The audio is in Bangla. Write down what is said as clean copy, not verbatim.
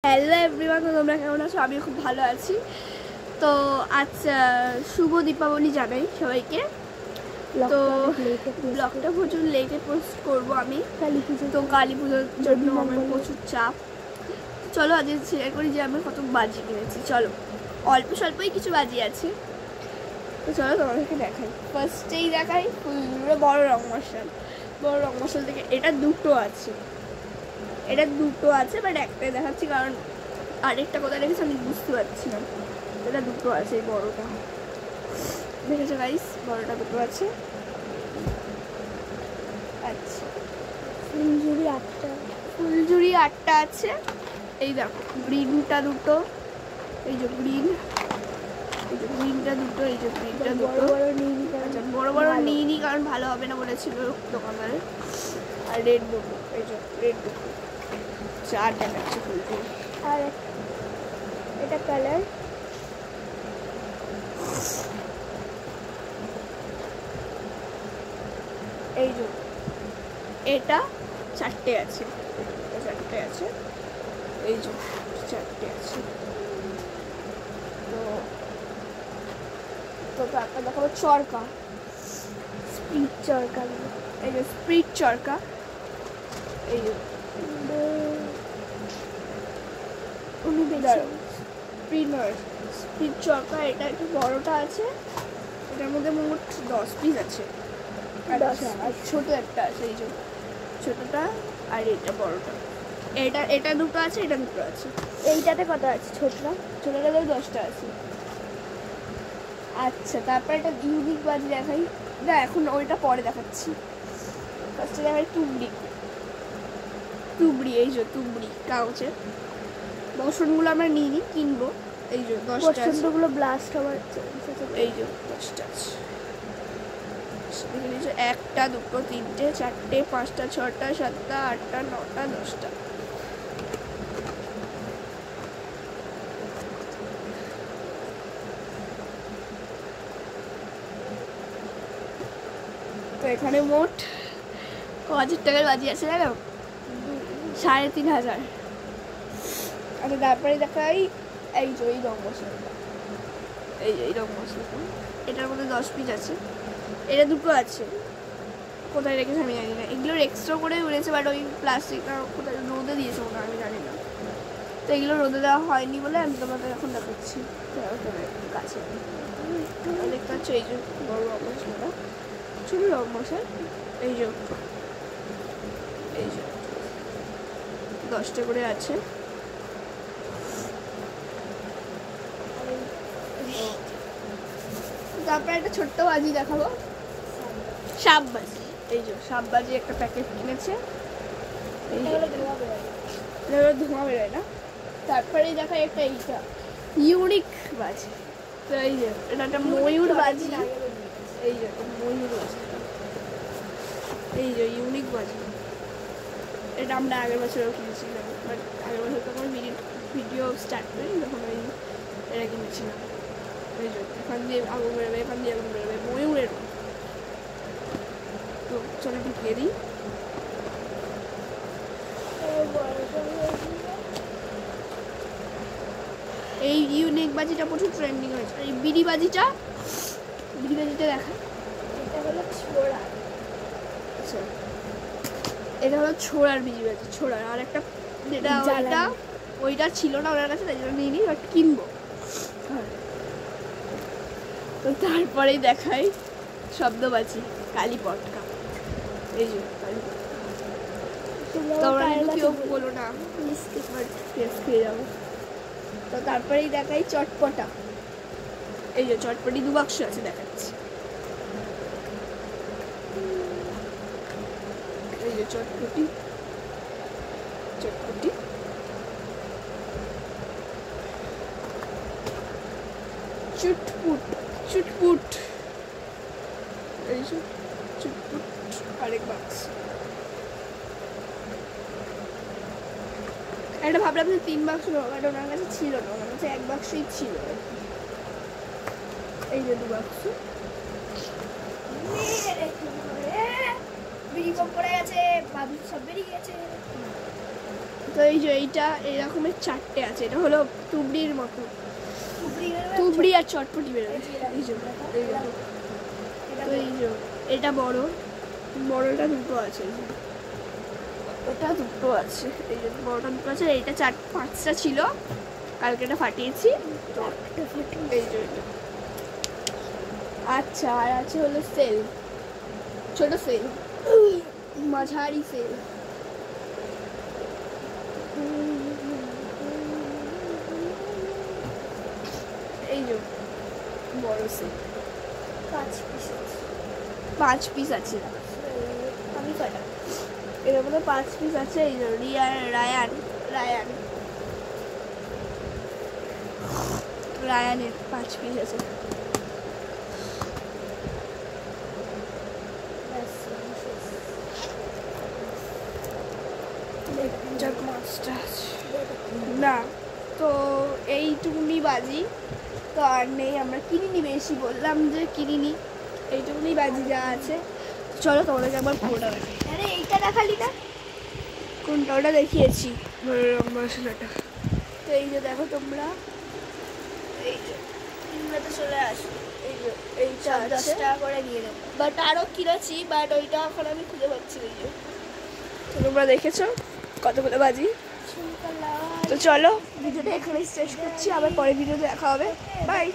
হ্যালো এভরিওয়ান, তোমরা কেমন আছো? আমি খুব ভালো আছি। তো আজ শুভ দীপাবলি জানাই সবাইকে। তো ব্লগটা প্রচুর লেটে পোস্ট করবো আমি, তো কালী পুজোর জন্য আমার প্রচুর চাপ। চলো আজকে শেয়ার করি যে আমি কত বাজি কিনেছি। চলো, অল্প স্বল্পই কিছু বাজি আছে, তো চলো তোমাদেরকে দেখাই। ফার্স্টেই দেখাই বড় রং মশাল থেকে। এটা দুটো আছে, বাট একটাই দেখাচ্ছি কারণ আরেকটা কোথায় রেখেছি আমি বুঝতে পারছি না। এটা দুটো আছে, এই বড়টা দেখেছো গাইস, বড়টা দুটো আছে। আচ্ছা, ফুলঝুরি আটটা আছে। এই দেখো গ্রিনটা দুটো, এই যে গ্রিনটা দুটো, এই যে গ্রিনটা দুটো। আচ্ছা, বড় বড় নিইনি কারণ ভালো হবে না বলেছিল দোকানদারে। আর রেড দুটো, এই যে রেড দুটো, চার দেখাচ্ছে ফুলঝুরি। আর এটা কালার, এই যে এটা চারটে আছে, এই যে চারটে আছে। তো তারপর দেখাবো চরকা, স্পিড চরকা। এই যে স্পিড চরকা, এই যে স্পিড চরকা। এটা একটু বড়টা আছে, এটার মধ্যে মোট 10 পিস আছে। আচ্ছা, আর ছোট একটা আছে, এই যে ছোটটা, আর এটা বড়টা। এটা দুটো আছে, এটা দুটো আছে। এইটাতে কত আছে? ছোটটাতেও 10টা আছে। আচ্ছা, তারপর একটা ইউনিক বাজি দেখাই না, এখন ওইটা পরে দেখাচ্ছি। ফার্স্টে দেখাই তুবড়ি, এই যে তুবড়ি কাগজের। বসনগুলো আমরা নিইনি, কিনবো। এই যে 10টা আছে, বসন্তগুলো ব্লাস্ট হওয়ার। এই যে 10টা আছে। একটা, দুটো, তিনটে, চারটে, পাঁচটা, ছটা, সাতটা, আটটা, নটা, 10টা। তো এখানে মোট 1000 টাকার বাজি আছে, জানো? 3500। আচ্ছা, তারপরে দেখাই এই যে এই রং মশলাটা, এই রং মশলাটা। এটার মধ্যে 10 পিস আছে, এটা দুটো আছে। কোথায় রেখেছে আমি জানি না, এগুলোর এক্সট্রা করে উড়েছে, বাট ওই প্লাস্টিকটা কোথায় রোদে দিয়েছে ওটা আমি জানি না। তো এগুলো রোদে দেওয়া হয়নি বলে আমি তোমাদের এখন দেখাচ্ছি কাছে। দেখতে পাচ্ছ এই যে বড় রং মশলাটা, ছোটো রং মশলা, এই যে 10টা করে আছে। তারপরে একটা ছোট্ট বাজি দেখাবো, সাপ বাজি। এই যে সাপ বাজি একটা প্যাকেট কিনেছে, ধোঁয়া বেরোয় না। তারপরেই দেখাই একটা এইটা ইউনিক বাজি। তো এই যে এটা একটা ময়ূর বাজি, এই যে ময়ূর বাজি, এই যে ইউনিক বাজি। এটা আমরা আগের বছরও কিনেছিলাম, বাট আগের বছর তো আমার ভিডিও স্টার্ট করি যখন ওই এটা কিনেছিলাম। এই যে এখান দিয়ে আগুন বেরোবে, ময়ূরের। তো চলো ঢুকিয়ে দিই। এই ইউনিক বাজিটা প্রচুর ট্রেন্ডিং হয়েছে। আর এই বিড়ি বাজিটা দেখা, এটা হলো ছোড়া। আচ্ছা, এটা হলো ছোড়ার বিড়ি বাজি, ছোড়ার। আর একটা যেটা ওইটা ছিল না ওনার কাছে, তাই জন্য নিয়ে নিই, বাট কিনবো। তো তারপরেই দেখাই শব্দবাজি, কালী পটকা। এই যে কালী পটকা, তোমরা কিন্তু কেউ বলো না, খেয়ে যাবো। তো তারপরেই দেখাই চটপটা। এই যে চটপটি 2 বাক্স আছে, দেখাচ্ছি। এই যে চটপটি, চুটপুট, এই যে চুটপুট আরেক বাক্স। এটা ভাবলাম যে 3 বাক্স নেবো, বাট ওনার কাছে ছিল না, ওনার কাছে 1 বাক্সই ছিল। এই যে 2 বাক্স। বিড়ি কম পড়ে গেছে, বাবু সব বেরিয়ে গেছে। তো তো এই যে এইটা এরকমের 4টে আছে, এটা হলো তুবড়ির মতো, তুবড়ি আর চটপটি বেরোবে। এই যে তো এই যে এটা বড়টা দুটো আছে, ওটা দুটো আছে, এই যে বড়টা দুটো আছে, এইটা 4-5টা ছিল, কালকে এটা ফাটিয়েছি। তো এই যে এটা। আচ্ছা, আর আছে হলো সেল, ছোট সেল, মাঝারি সেল, এই যে বড় সেল 5 পিস আছে। আমি কটা? এর মধ্যে 5 পিস আছে। এই যে রায়ানের 5 পিস আছে। না, তো এইটুকুনি বাজি, তো আর নেই, আমরা কিনিনি, বেশি বললাম যে কিনিনি, এইটুকুনি বাজি যা আছে। চলো তোমাদেরকে একবার পুরোটা দেখাই। আরে এইটা দেখালি না? কোনটা? ওটা দেখিয়েছি, মশলাটা। তো এই যে দেখো তোমরা, এই যে তোমরা তো চলে আসো, এই যে এইটা 10 আছে, টাকা করে দিয়ে দেবো। বাট আরও কিনেছি, বাট ওইটা এখন আমি খুঁজে পাচ্ছি না। এই যে তো তোমরা দেখেছো কতগুলো বাজি। তো চলো ভিডিওটা এখানে শেষ করছি, আবার পরে ভিডিও দেখা হবে, বাই।